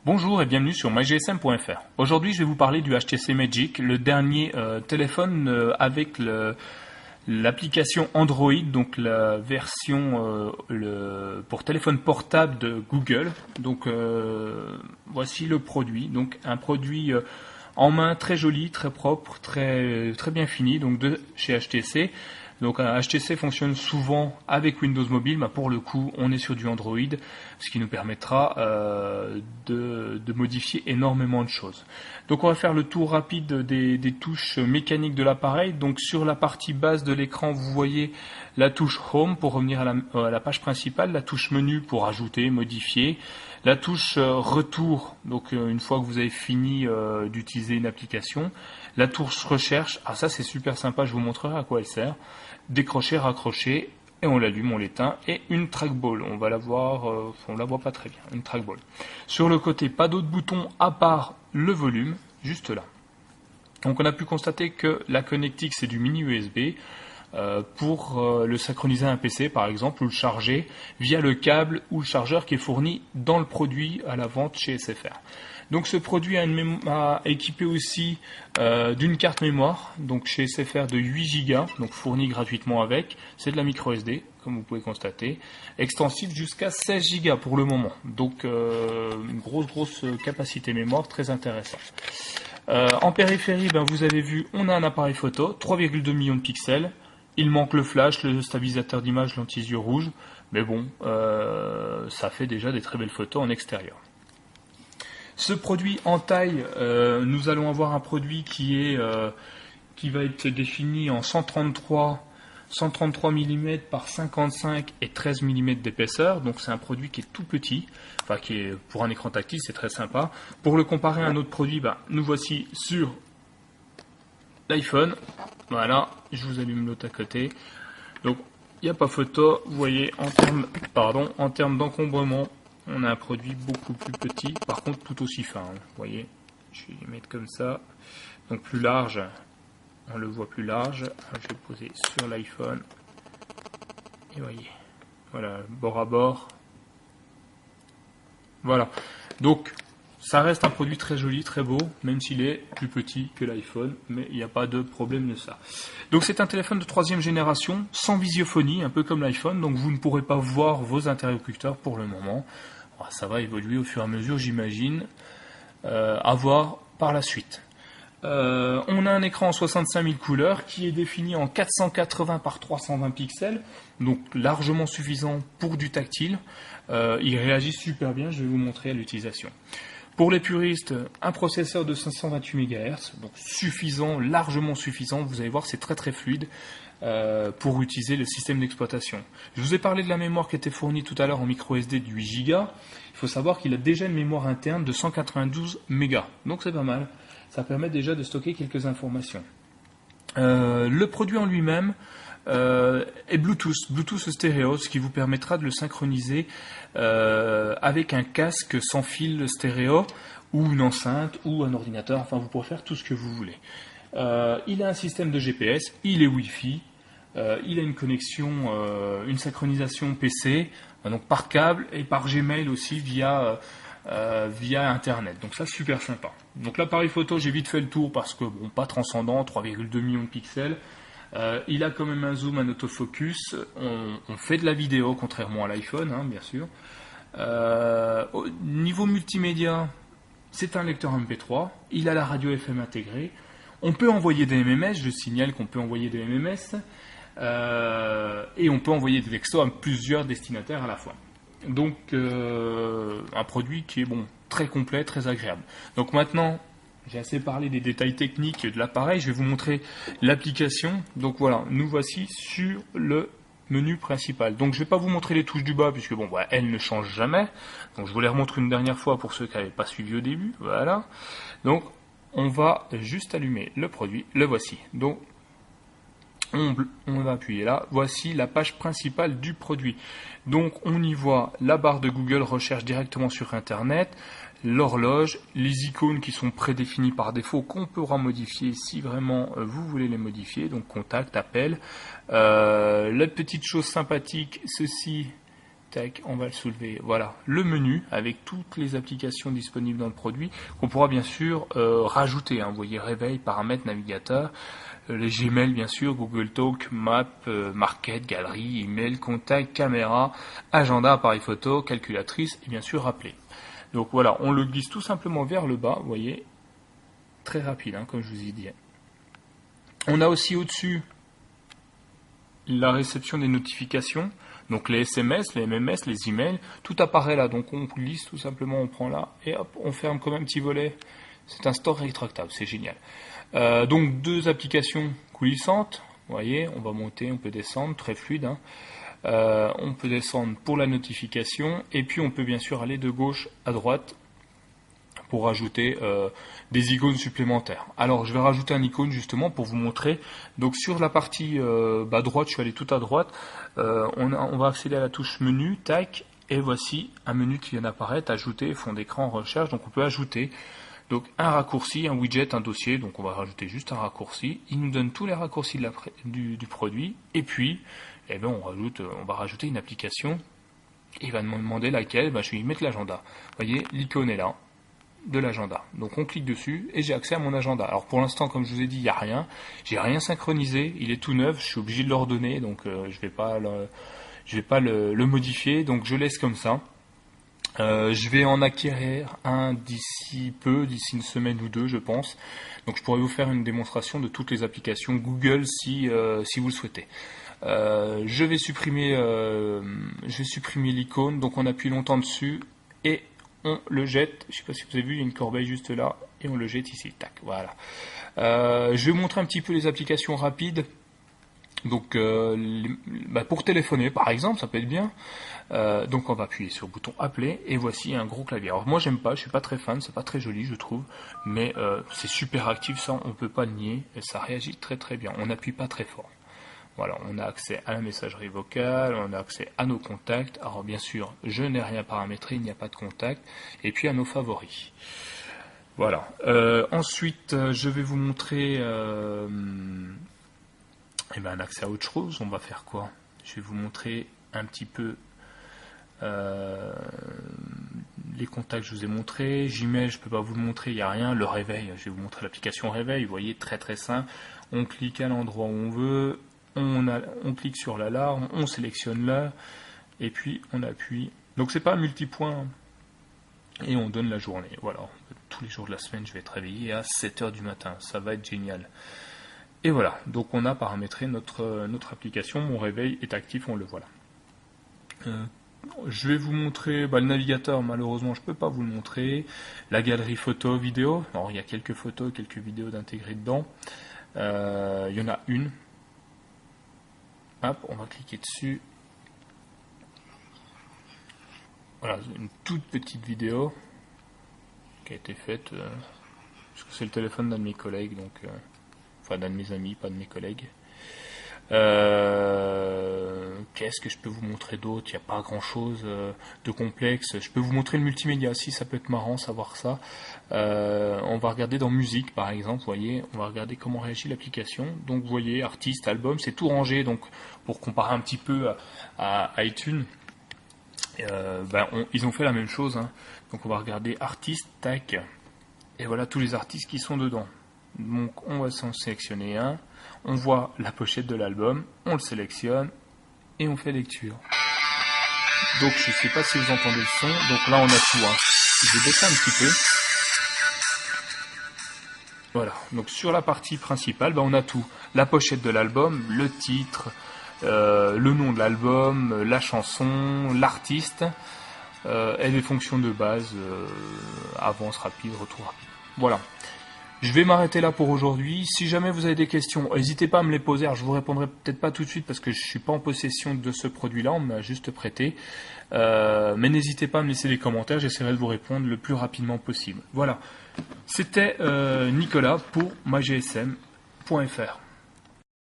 Bonjour et bienvenue sur mygsm.fr. Aujourd'hui, je vais vous parler du HTC Magic, le dernier téléphone avec l'application Android, donc la version pour téléphone portable de Google. Donc voici le produit. Donc un produit en main très joli, très propre, très bien fini, donc de chez HTC. Donc HTC fonctionne souvent avec Windows Mobile, mais pour le coup on est sur du Android, ce qui nous permettra de modifier énormément de choses. Donc on va faire le tour rapide des touches mécaniques de l'appareil. Donc sur la partie basse de l'écran, vous voyez la touche Home pour revenir à la page principale, la touche Menu pour ajouter, modifier, la touche Retour, donc une fois que vous avez fini d'utiliser une application, la touche Recherche, ça c'est super sympa, je vous montrerai à quoi elle sert, décrocher, raccrocher, et on l'allume, on l'éteint, et une trackball, on va la voir, on la voit pas très bien, une trackball. Sur le côté, pas d'autres boutons à part le volume, juste là. Donc on a pu constater que la connectique c'est du mini USB, pour le synchroniser à un PC par exemple, ou le charger via le câble ou le chargeur qui est fourni dans le produit à la vente chez SFR. Donc ce produit a équipé aussi d'une carte mémoire, donc chez SFR de 8 Go, donc fourni gratuitement avec, c'est de la micro SD comme vous pouvez constater, extensible jusqu'à 16 Go pour le moment, donc une grosse capacité mémoire, très intéressant. En périphérie, vous avez vu, on a un appareil photo, 3,2 millions de pixels, il manque le flash, le stabilisateur d'image, l'anti-yeux rouge, mais bon, ça fait déjà des très belles photos en extérieur. Ce produit en taille, nous allons avoir un produit qui va être défini en 133 mm par 55 et 13 mm d'épaisseur, donc c'est un produit qui est tout petit, enfin qui est pour un écran tactile, c'est très sympa. Pour le comparer à un autre produit, nous voici sur l'iPhone. Voilà, je vous allume l'autre à côté. Donc il n'y a pas photo, vous voyez, en termes d'encombrement, on a un produit beaucoup plus petit, par contre tout aussi fin, vous voyez, je vais le mettre comme ça, donc plus large, on le voit plus large. Je vais le poser sur l'iPhone, et voyez, voilà, bord à bord, voilà, donc ça reste un produit très joli, très beau, même s'il est plus petit que l'iPhone, mais il n'y a pas de problème de ça. Donc c'est un téléphone de 3e génération, sans visiophonie, un peu comme l'iPhone, donc vous ne pourrez pas voir vos interlocuteurs pour le moment. Ça va évoluer au fur et à mesure, j'imagine, à voir par la suite. On a un écran en 65 000 couleurs qui est défini en 480 par 320 pixels, donc largement suffisant pour du tactile. Il réagit super bien, je vais vous montrer à l'utilisation. Pour les puristes, un processeur de 528 MHz, donc suffisant, largement suffisant, vous allez voir c'est très fluide pour utiliser le système d'exploitation. Je vous ai parlé de la mémoire qui était fournie tout à l'heure en micro SD de 8 Go. Il faut savoir qu'il a déjà une mémoire interne de 192 MB, donc c'est pas mal, ça permet déjà de stocker quelques informations. Le produit en lui-même est Bluetooth stéréo, ce qui vous permettra de le synchroniser avec un casque sans fil stéréo ou une enceinte ou un ordinateur, enfin vous pourrez faire tout ce que vous voulez. Il a un système de GPS, il est Wi-Fi, il a une connexion, une synchronisation PC, donc par câble et par Gmail aussi via Internet. Donc ça super sympa. Donc l'appareil photo, j'ai vite fait le tour parce que bon, pas transcendant, 3,2 millions de pixels. Il a quand même un zoom, un autofocus. On fait de la vidéo contrairement à l'iPhone, bien sûr. Au niveau multimédia, c'est un lecteur MP3. Il a la radio FM intégrée. On peut envoyer des MMS. Je signale qu'on peut envoyer des MMS. Et on peut envoyer des textos à plusieurs destinataires à la fois. Donc un produit qui est très complet, très agréable. Donc maintenant, j'ai assez parlé des détails techniques de l'appareil, je vais vous montrer l'application. Donc voilà, nous voici sur le menu principal. Donc je ne vais pas vous montrer les touches du bas puisque elles ne changent jamais. Donc je vous les remontre une dernière fois pour ceux qui n'avaient pas suivi au début. Voilà. Donc on va juste allumer le produit, le voici. Donc on va appuyer là, voici la page principale du produit. Donc on y voit la barre de Google recherche directement sur internet, l'horloge, les icônes qui sont prédéfinies par défaut qu'on pourra modifier si vraiment vous voulez les modifier, donc contact, appel. La petite chose sympathique, ceci Tac, on va le soulever. Voilà, le menu avec toutes les applications disponibles dans le produit qu'on pourra bien sûr rajouter. Vous voyez, réveil, paramètres, navigateur, les Gmail bien sûr, Google Talk, Map, Market, Galerie, Email, Contact, Caméra, Agenda, appareil photo, calculatrice et bien sûr Rappeler. Donc voilà, on le glisse tout simplement vers le bas, vous voyez, très rapide, comme je vous ai dit. On a aussi au-dessus la réception des notifications, donc les SMS, les MMS, les emails, tout apparaît là, donc on glisse tout simplement, on prend là, et hop, on ferme comme un petit volet. C'est un store rétractable, c'est génial. Donc deux applications coulissantes, vous voyez, on va monter, on peut descendre, très fluide. On peut descendre pour la notification, et puis on peut bien sûr aller de gauche à droite pour rajouter des icônes supplémentaires. Alors je vais rajouter un icône justement pour vous montrer. Donc sur la partie droite, je suis allé tout à droite, on va accéder à la touche menu, tac, et voici un menu qui vient d'apparaître, ajouter, fond d'écran, recherche, donc on peut ajouter donc un raccourci, un widget, un dossier, donc on va rajouter juste un raccourci, il nous donne tous les raccourcis du produit, et puis on va rajouter une application, il va me demander laquelle, je vais y mettre l'agenda. Vous voyez, l'icône est là, de l'agenda. Donc on clique dessus et j'ai accès à mon agenda. Alors pour l'instant, comme je vous ai dit, il n'y a rien. J'ai rien synchronisé, il est tout neuf, je suis obligé de l'ordonner, donc je vais pas le modifier, donc je laisse comme ça. Je vais en acquérir un d'ici une semaine ou deux, je pense. Donc je pourrais vous faire une démonstration de toutes les applications Google si vous le souhaitez. Je vais supprimer l'icône, donc on appuie longtemps dessus et on le jette. Je ne sais pas si vous avez vu, il y a une corbeille juste là et on le jette ici. Tac, voilà. Je vais vous montrer un petit peu les applications rapides. Donc pour téléphoner par exemple, ça peut être bien. Donc on va appuyer sur le bouton appeler et voici un gros clavier. Alors moi j'aime pas, je suis pas très fan, c'est pas très joli je trouve, mais c'est super actif, ça on peut pas le nier et ça réagit très très bien. On n'appuie pas très fort. Voilà, on a accès à la messagerie vocale, on a accès à nos contacts. Alors bien sûr, je n'ai rien paramétré, il n'y a pas de contact, et puis à nos favoris. Voilà. Ensuite, je vais vous montrer un accès à autre chose. On va faire quoi? Je vais vous montrer un petit peu les contacts, je vous ai montré. Gmail, je ne peux pas vous le montrer, il n'y a rien. Le réveil, je vais vous montrer l'application réveil. Vous voyez, très très simple. On clique à l'endroit où on veut. On clique sur l'alarme, on sélectionne l'heure, et puis on appuie. Donc c'est pas un multipoint, et on donne la journée. Voilà, tous les jours de la semaine, je vais être réveillé à 7h du matin. Ça va être génial. Et voilà, donc on a paramétré notre application. Mon réveil est actif, on le voit là. Je vais vous montrer le navigateur, malheureusement je ne peux pas vous le montrer. La galerie photo, vidéo. Alors il y a quelques photos, quelques vidéos d'intégrer dedans. Il y en a une. Hop, on va cliquer dessus. Voilà, une toute petite vidéo qui a été faite, parce que c'est le téléphone d'un de mes collègues, donc, enfin d'un de mes amis, pas de mes collègues. Qu'est-ce que je peux vous montrer d'autre? Il n'y a pas grand chose de complexe. Je peux vous montrer le multimédia, si ça peut être marrant savoir ça. On va regarder dans musique par exemple, vous voyez, on va regarder comment réagit l'application. Donc vous voyez, artiste, album, c'est tout rangé, donc pour comparer un petit peu à iTunes, ils ont fait la même chose. Donc on va regarder artiste, tac, et voilà tous les artistes qui sont dedans. Donc on va s'en sélectionner un, on voit la pochette de l'album, on le sélectionne et on fait lecture. Donc je ne sais pas si vous entendez le son, donc là on a tout. Je vais baisser un petit peu. Voilà, donc sur la partie principale, on a tout. La pochette de l'album, le titre, le nom de l'album, la chanson, l'artiste, et les fonctions de base, avance rapide, retour rapide. Voilà. Je vais m'arrêter là pour aujourd'hui. Si jamais vous avez des questions, n'hésitez pas à me les poser. Alors, je vous répondrai peut-être pas tout de suite parce que je ne suis pas en possession de ce produit-là, on m'a juste prêté. Mais n'hésitez pas à me laisser des commentaires, j'essaierai de vous répondre le plus rapidement possible. Voilà, c'était Nicolas pour mygsm.fr.